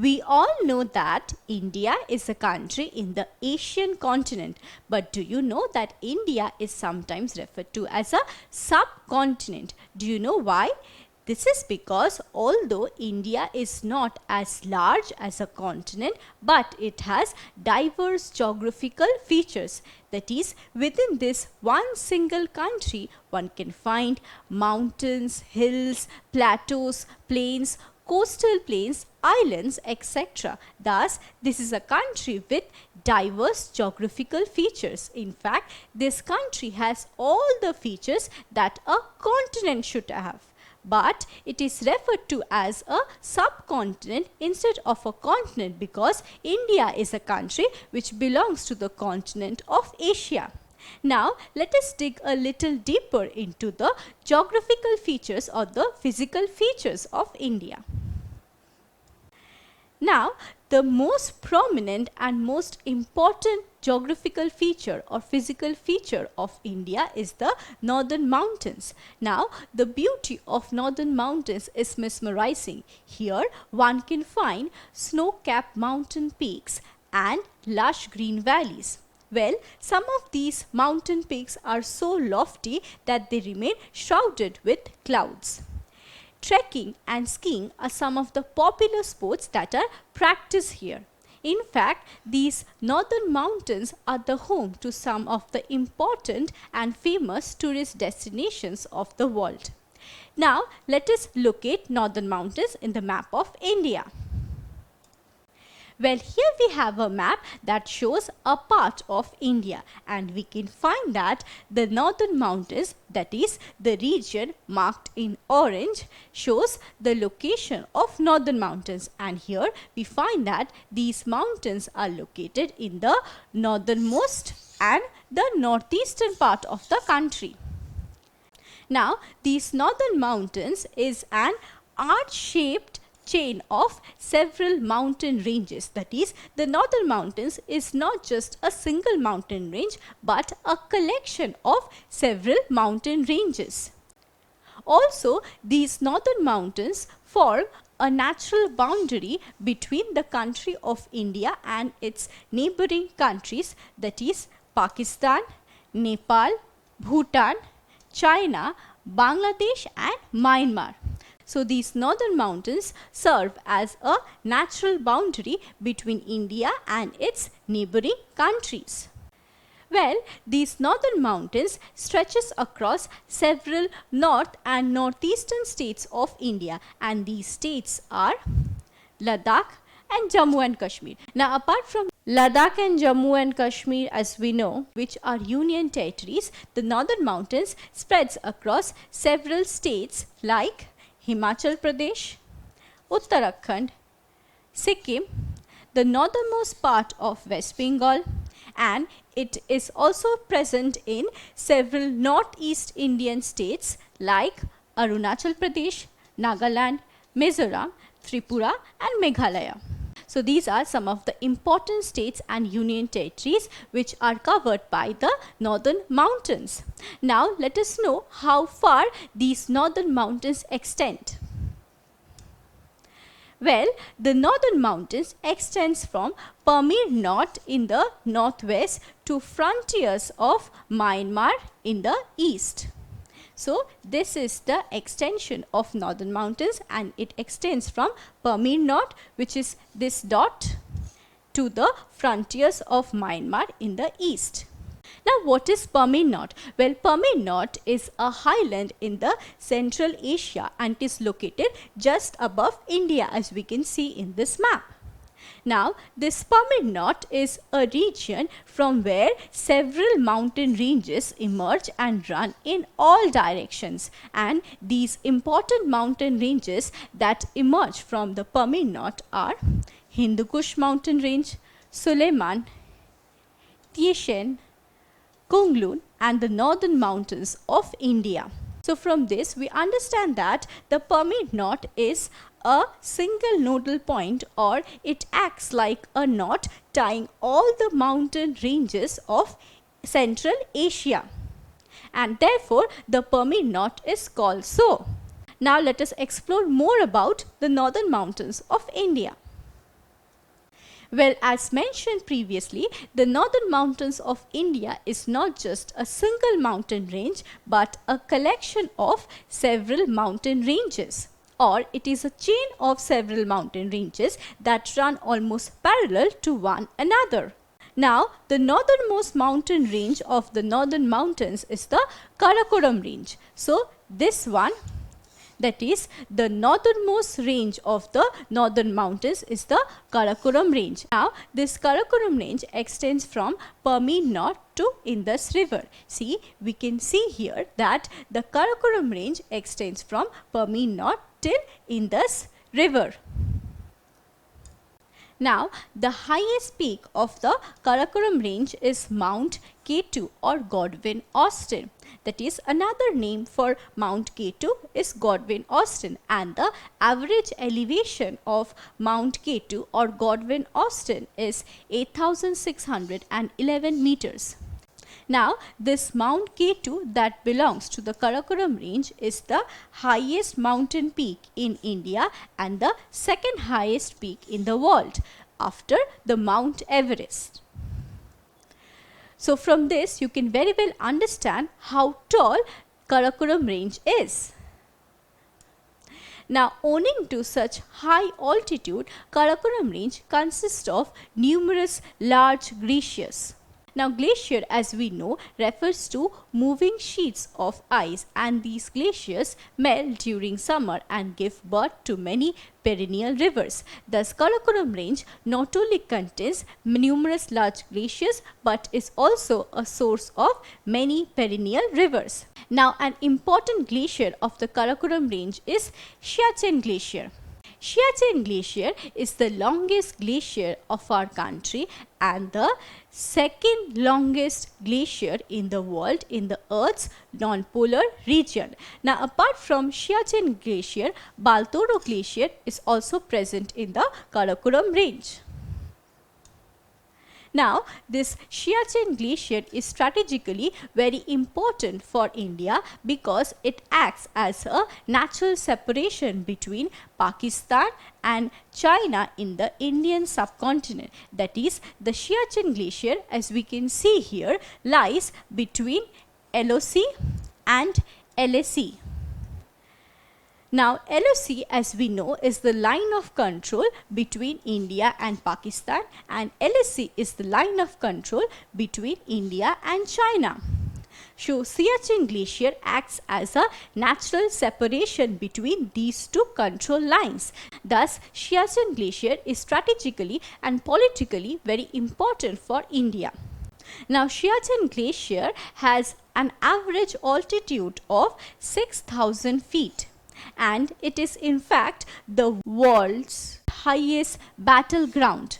We all know that India is a country in the Asian continent, but do you know that India is sometimes referred to as a subcontinent? Do you know why? This is because although India is not as large as a continent, but it has diverse geographical features. That is, within this one single country, one can find mountains, hills, plateaus, plains, coastal plains, islands, etc. Thus, this is a country with diverse geographical features. In fact, this country has all the features that a continent should have. But it is referred to as a subcontinent instead of a continent because India is a country which belongs to the continent of Asia. Now, let us dig a little deeper into the geographical features or the physical features of India. Now, the most prominent and most important geographical feature or physical feature of India is the northern mountains. Now, the beauty of northern mountains is mesmerizing. Here, one can find snow-capped mountain peaks and lush green valleys. Well, some of these mountain peaks are so lofty that they remain shrouded with clouds. Trekking and skiing are some of the popular sports that are practiced here. In fact, these northern mountains are the home to some of the important and famous tourist destinations of the world. Now, let us locate northern mountains in the map of India. Well, here we have a map that shows a part of India, and we can find that the northern mountains, that is the region marked in orange, shows the location of northern mountains, and here we find that these mountains are located in the northernmost and the northeastern part of the country. Now, these northern mountains is an arch-shaped chain of several mountain ranges. That is, the northern mountains is not just a single mountain range but a collection of several mountain ranges. Also, these northern mountains form a natural boundary between the country of India and its neighboring countries, that is Pakistan, Nepal, Bhutan, China, Bangladesh and Myanmar. So, these northern mountains serve as a natural boundary between India and its neighboring countries. Well, these northern mountains stretches across several north and northeastern states of India, and these states are Ladakh and Jammu and Kashmir. Now, apart from Ladakh and Jammu and Kashmir, as we know, which are union territories, the northern mountains spreads across several states like Himachal Pradesh, Uttarakhand, Sikkim, the northernmost part of West Bengal, and it is also present in several northeast Indian states like Arunachal Pradesh, Nagaland, Mizoram, Tripura and Meghalaya. So, these are some of the important states and union territories which are covered by the northern mountains. Now, let us know how far these northern mountains extend. Well, the northern mountains extends from Pamir Knot in the northwest to frontiers of Myanmar in the east. So, this is the extension of northern mountains, and it extends from Pamir Knot, which is this dot, to the frontiers of Myanmar in the east. Now, what is Pamir Knot? Well, Pamir Knot is a highland in the Central Asia and is located just above India, as we can see in this map. Now, this Pamir Knot is a region from where several mountain ranges emerge and run in all directions, and these important mountain ranges that emerge from the Pamir Knot are Hindu Kush mountain range, Suleiman, Tieshan, Kunlun and the northern mountains of India. So, from this we understand that the Pamir Knot is a single nodal point, or it acts like a knot tying all the mountain ranges of Central Asia, and therefore the Pamir Knot is called so. Now, let us explore more about the northern mountains of India. Well, as mentioned previously, the northern mountains of India is not just a single mountain range but a collection of several mountain ranges, or it is a chain of several mountain ranges that run almost parallel to one another. Now, the northernmost mountain range of the northern mountains is the Karakoram range. So, this one, that is the northernmost range of the northern mountains, is the Karakoram range. Now, this Karakoram range extends from Permine North to Indus River. See, we can see here that the Karakoram range extends from Permine North till Indus River. Now, the highest peak of the Karakoram range is Mount K2 or Godwin Austen. That is, another name for Mount K2 is Godwin Austen, and the average elevation of Mount K2 or Godwin Austen is 8,611 meters. Now, this Mount K2 that belongs to the Karakoram range is the highest mountain peak in India and the second highest peak in the world after the Mount Everest. So, from this you can very well understand how tall Karakoram range is. Now, owing to such high altitude, Karakoram range consists of numerous large glaciers. Now, glacier, as we know, refers to moving sheets of ice, and these glaciers melt during summer and give birth to many perennial rivers. Thus, Karakoram range not only contains numerous large glaciers but is also a source of many perennial rivers. Now, an important glacier of the Karakoram range is Siachen Glacier. Siachen Glacier is the longest glacier of our country and the second longest glacier in the world in the Earth's non-polar region. Now, apart from Siachen Glacier, Baltoro Glacier is also present in the Karakoram range. Now, this Siachen Glacier is strategically very important for India because it acts as a natural separation between Pakistan and China in the Indian subcontinent. That is, the Siachen Glacier, as we can see here, lies between LOC and LAC. Now, LOC, as we know, is the line of control between India and Pakistan, and LAC is the line of control between India and China. So, Siachen Glacier acts as a natural separation between these two control lines. Thus, Siachen Glacier is strategically and politically very important for India. Now, Siachen Glacier has an average altitude of 6,000 feet. And it is in fact the world's highest battleground.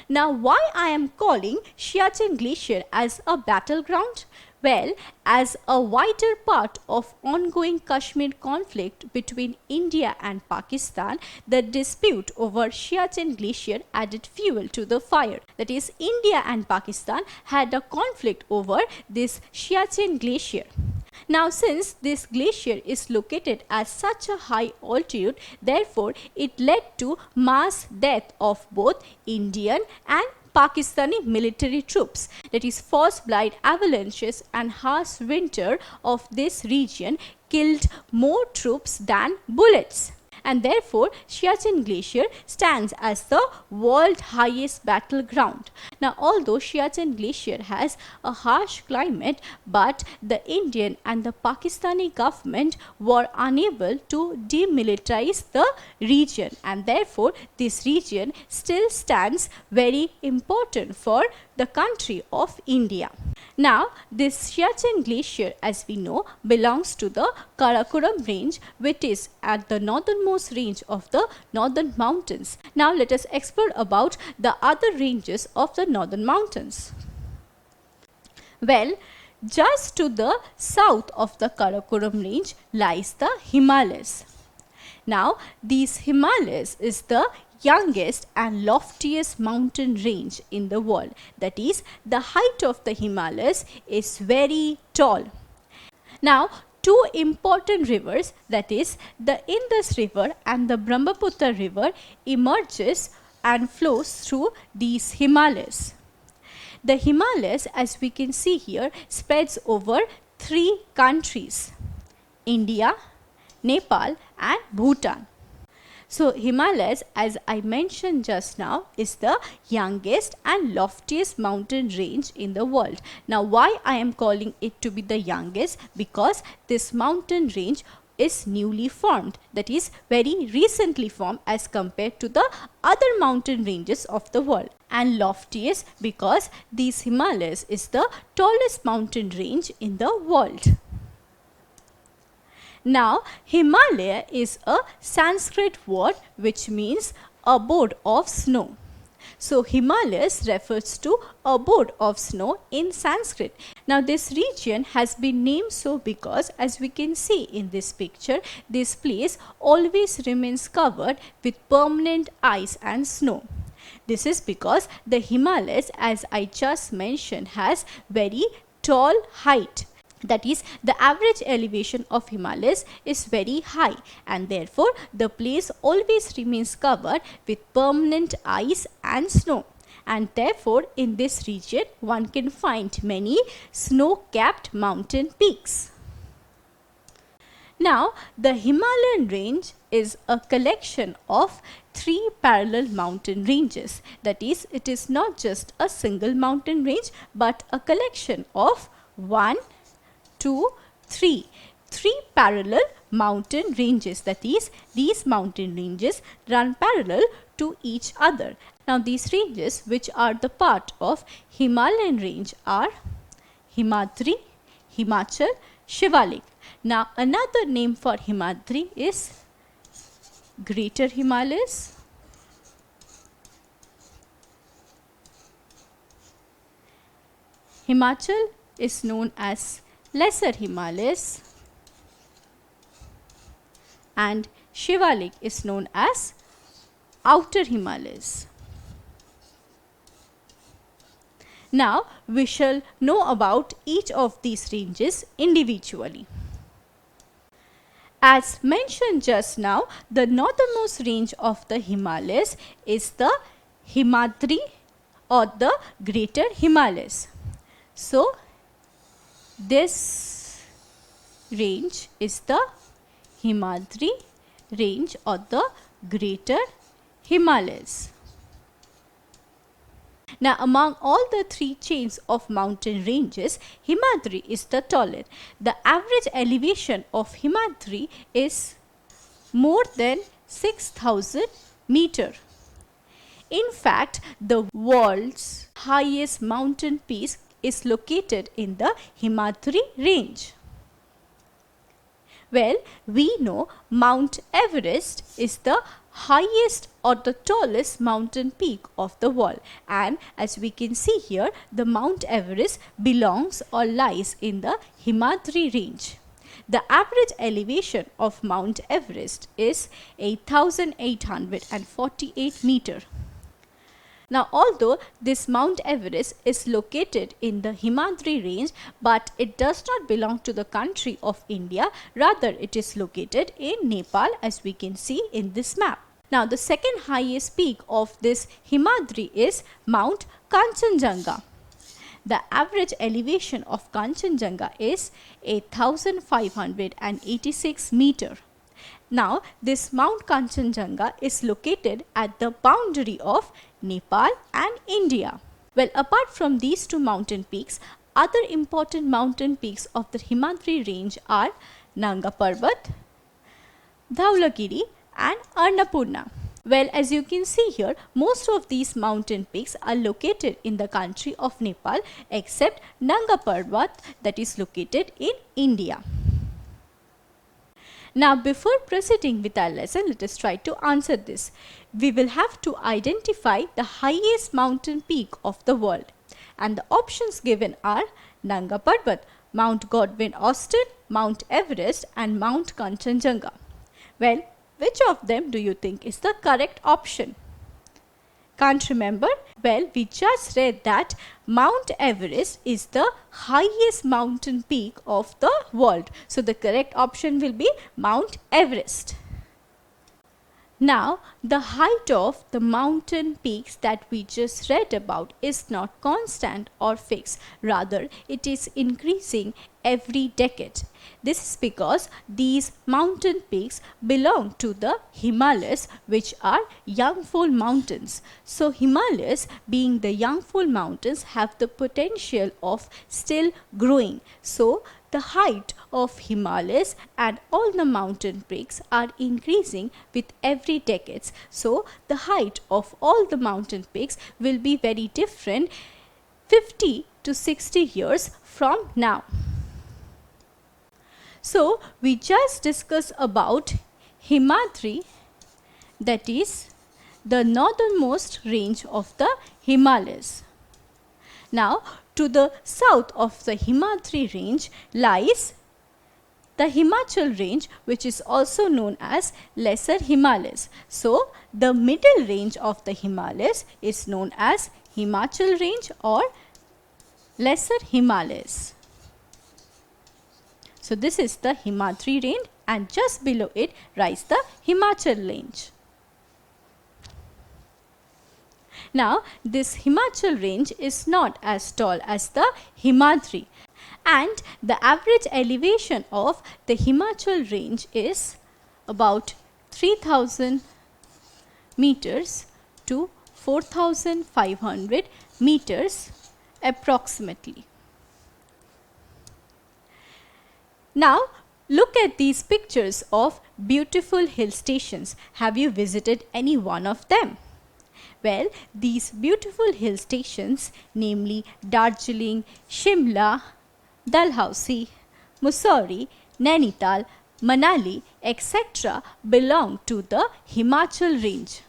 Now, why I am calling Siachen Glacier as a battleground? Well, as a vital part of ongoing Kashmir conflict between India and Pakistan, the dispute over Siachen Glacier added fuel to the fire. That is, India and Pakistan had a conflict over this Siachen Glacier. Now, since this glacier is located at such a high altitude, therefore, it led to mass death of both Indian and Pakistani military troops. That is, forest blight, avalanches and harsh winter of this region killed more troops than bullets. And therefore, Siachen Glacier stands as the world's highest battleground. Now, although Siachen Glacier has a harsh climate, but the Indian and the Pakistani government were unable to demilitarize the region, and therefore, this region still stands very important for the country of India. Now, this Siachen Glacier, as we know, belongs to the Karakoram range, which is at the northernmost range of the northern mountains. Now, let us explore about the other ranges of the northern mountains. Well, just to the south of the Karakoram range lies the Himalayas. Now, these Himalayas is the youngest and loftiest mountain range in the world. That is, the height of the Himalayas is very tall. Now, two important rivers, that is the Indus River and the Brahmaputra River, emerges and flows through these Himalayas. The Himalayas, as we can see here, spreads over 3 countries: India, Nepal and Bhutan. So Himalayas, as I mentioned just now, is the youngest and loftiest mountain range in the world. Now why I am calling it to be the youngest? Because this mountain range is newly formed, that is very recently formed as compared to the other mountain ranges of the world. And loftiest because these Himalayas is the tallest mountain range in the world. Now, Himalaya is a Sanskrit word which means abode of snow. So, Himalayas refers to abode of snow in Sanskrit. Now, this region has been named so because, as we can see in this picture, this place always remains covered with permanent ice and snow. This is because the Himalayas, as I just mentioned, has very tall height. That is, the average elevation of Himalayas is very high, and therefore the place always remains covered with permanent ice and snow. And therefore in this region one can find many snow-capped mountain peaks. Now the Himalayan range is a collection of 3 parallel mountain ranges. That is, it is not just a single mountain range but a collection of 1, 2, 3 parallel mountain ranges. That is, these mountain ranges run parallel to each other. Now these ranges which are the part of Himalayan range are Himadri, Himachal, Shivalik. Now another name for Himadri is Greater Himalayas, Himachal is known as Lesser Himalayas, and Shivalik is known as Outer Himalayas. Now we shall know about each of these ranges individually. As mentioned just now, the northernmost range of the Himalayas is the Himadri or the Greater Himalayas. So this range is the Himadri range or the Greater Himalayas. Now among all the 3 chains of mountain ranges, Himadri is the tallest. The average elevation of Himadri is more than 6,000 meters. In fact, the world's highest mountain peak is located in the Himadri range. Well, we know Mount Everest is the highest or the tallest mountain peak of the world, and as we can see here, the Mount Everest belongs or lies in the Himadri range. The average elevation of Mount Everest is 8,848 meters. Now although this Mount Everest is located in the Himadri range, but it does not belong to the country of India, rather it is located in Nepal, as we can see in this map. Now the second highest peak of this Himadri is Mount Kanchenjunga. The average elevation of Kanchenjunga is 8,586 meters. Now this Mount Kanchenjunga is located at the boundary of Nepal and India. Well, apart from these 2 mountain peaks, other important mountain peaks of the Himadri range are Nanga Parbat, Dhaulagiri and Annapurna. Well, as you can see here, most of these mountain peaks are located in the country of Nepal except Nanga Parbat, that is located in India. Now before proceeding with our lesson, let us try to answer this. We will have to identify the highest mountain peak of the world, and the options given are Nanga Parbat, Mount Godwin Austen, Mount Everest and Mount Kanchenjunga. Well, which of them do you think is the correct option? Can't remember? Well, we just read that Mount Everest is the highest mountain peak of the world. So the correct option will be Mount Everest. Now, the height of the mountain peaks that we just read about is not constant or fixed. Rather, it is increasing every decade. This is because these mountain peaks belong to the Himalayas, which are youngfall mountains. So, Himalayas, being the youngfall mountains, have the potential of still growing. So, the height of Himalayas and all the mountain peaks are increasing with every decade. So, the height of all the mountain peaks will be very different 50 to 60 years from now. So, we just discussed about Himadri, that is the northernmost range of the Himalayas. Now, to the south of the Himadri range lies the Himachal range, which is also known as Lesser Himalayas. So, the middle range of the Himalayas is known as Himachal range or Lesser Himalayas. So, this is the Himadri range and just below it lies the Himachal range. Now, this Himachal range is not as tall as the Himadri, and the average elevation of the Himachal range is about 3000 meters to 4500 meters approximately. Now, look at these pictures of beautiful hill stations. Have you visited any one of them? Well, these beautiful hill stations, namely Darjeeling, Shimla, Dalhousie, Mussoorie, Nainital, Manali, etc. belong to the Himachal range.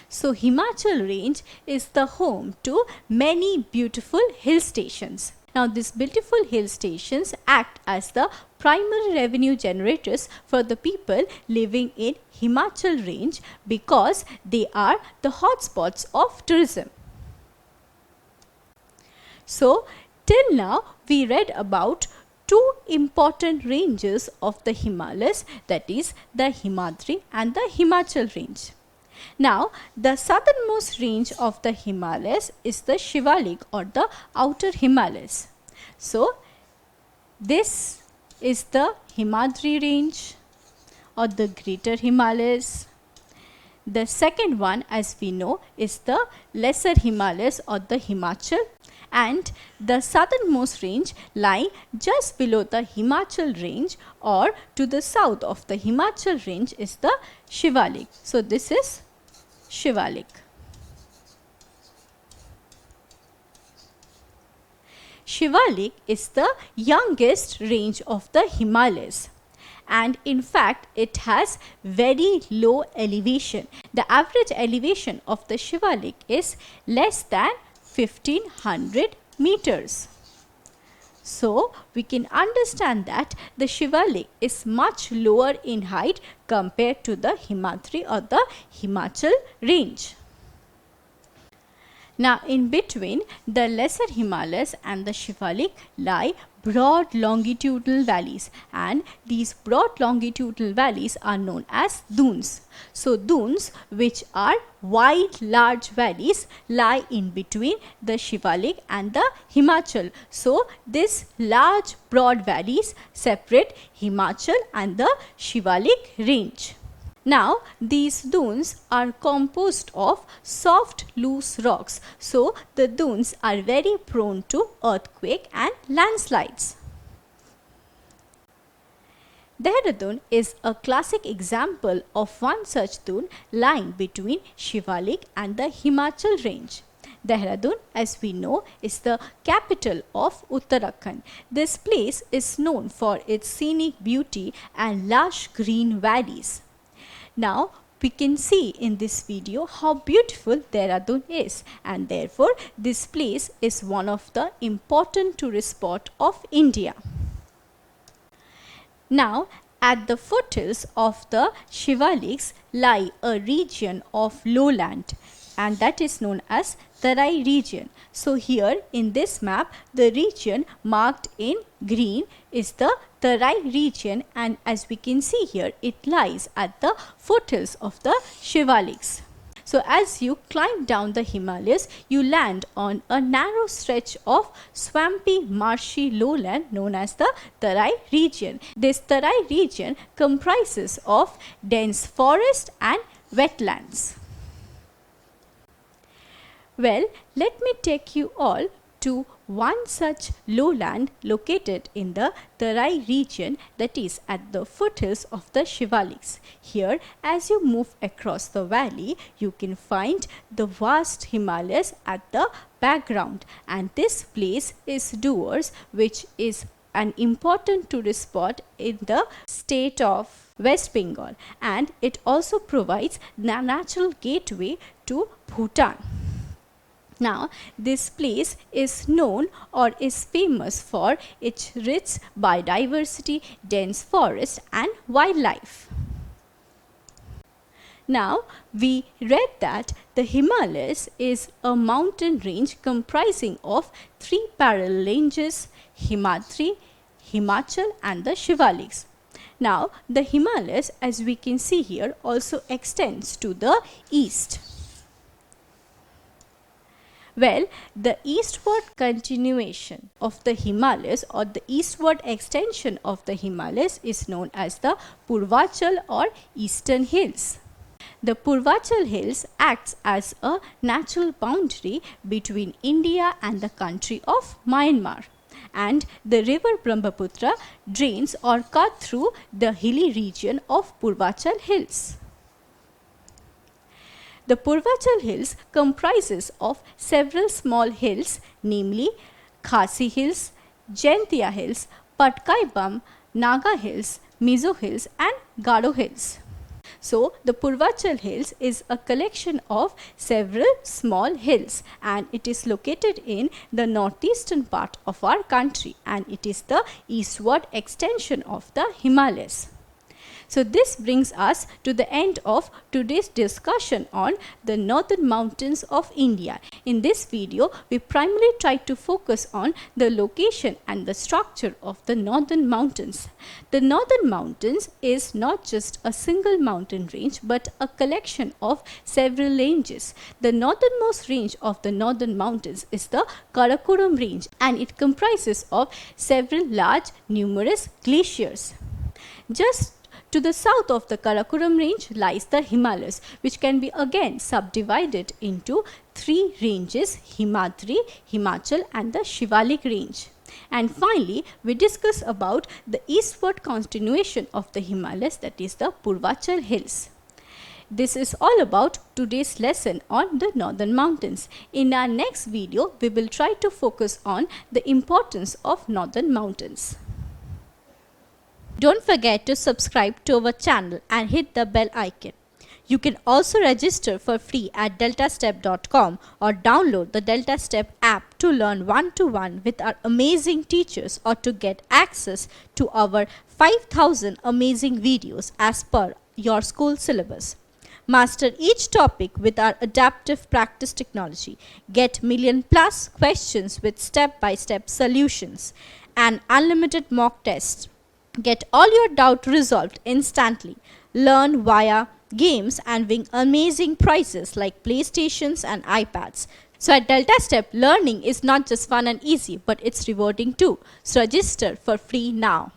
So, Himachal range is the home to many beautiful hill stations. Now, these beautiful hill stations act as the primary revenue generators for the people living in Himachal range because they are the hotspots of tourism. So, till now we read about two important ranges of the Himalayas, that is the Himadri and the Himachal range. Now, the southernmost range of the Himalayas is the Shivalik or the outer Himalayas. So, this is the Himadri range or the greater Himalayas. The second one, as we know, is the lesser Himalayas or the Himachal, and the southernmost range lying just below the Himachal range or to the south of the Himachal range is the Shivalik. So, this is Shivalik. Shivalik is the youngest range of the Himalayas, and in fact it has very low elevation. The average elevation of the Shivalik is less than 1500 meters. So, we can understand that the Shivalik is much lower in height compared to the Himadri or the Himachal range. Now, in between the lesser Himalayas and the Shivalik lie broad longitudinal valleys, and these broad longitudinal valleys are known as dunes. So, dunes, which are wide large valleys, lie in between the Shivalik and the Himachal. So, these large broad valleys separate Himachal and the Shivalik range. Now, these dunes are composed of soft loose rocks. So, the dunes are very prone to earthquake and landslides. Dehradun is a classic example of one such dune lying between Shivalik and the Himachal range. Dehradun, as we know, is the capital of Uttarakhand. This place is known for its scenic beauty and lush green valleys. Now, we can see in this video how beautiful Dehradun is, and therefore this place is one of the important tourist spots of India. Now, at the foothills of the Shivaliks lie a region of lowland, and that is known as Tarai region. So here in this map, the region marked in green is the Tarai region, and as we can see here, it lies at the foothills of the Shivaliks. So as you climb down the Himalayas, you land on a narrow stretch of swampy, marshy lowland known as the Tarai region. This Tarai region comprises of dense forest and wetlands. Well, let me take you all to one such lowland located in the Tarai region, that is at the foothills of the Shivaliks. Here, as you move across the valley, you can find the vast Himalayas at the background, and this place is Duars, which is an important tourist spot in the state of West Bengal, and it also provides a natural gateway to Bhutan. Now, this place is known or is famous for its rich biodiversity, dense forest and wildlife. Now, we read that the Himalayas is a mountain range comprising of 3 parallel ranges: Himadri, Himachal and the Shivaliks. Now, the Himalayas, as we can see here, also extends to the east. Well, the eastward continuation of the Himalayas or the eastward extension of the Himalayas is known as the Purvachal or Eastern Hills. The Purvachal Hills acts as a natural boundary between India and the country of Myanmar, and the river Brahmaputra drains or cut through the hilly region of Purvachal Hills. The Purvachal Hills comprises of several small hills, namely Khasi Hills, Jaintia Hills, Patkai Bum, Naga Hills, Mizo Hills and Garo Hills. So, the Purvachal Hills is a collection of several small hills, and it is located in the northeastern part of our country, and it is the eastward extension of the Himalayas. So this brings us to the end of today's discussion on the northern mountains of India. In this video, we primarily tried to focus on the location and the structure of the northern mountains. The northern mountains is not just a single mountain range but a collection of several ranges. The northernmost range of the northern mountains is the Karakoram range, and it comprises of several large numerous glaciers. Just to the south of the Karakoram range lies the Himalayas, which can be again subdivided into 3 ranges: Himadri, Himachal and the Shivalik range. And finally, we discuss about the eastward continuation of the Himalayas, that is the Purvachal Hills. This is all about today's lesson on the northern mountains. In our next video, we will try to focus on the importance of northern mountains. Don't forget to subscribe to our channel and hit the bell icon. You can also register for free at DeltaStep.com or download the DeltaStep app to learn one-to-one with our amazing teachers, or to get access to our 5,000 amazing videos as per your school syllabus. Master each topic with our adaptive practice technology. Get million-plus questions with step-by-step solutions and unlimited mock tests. Get all your doubt resolved instantly. Learn via games and win amazing prizes like PlayStations and iPads. So at DeltaStep, learning is not just fun and easy, but it's rewarding too. So register for free now.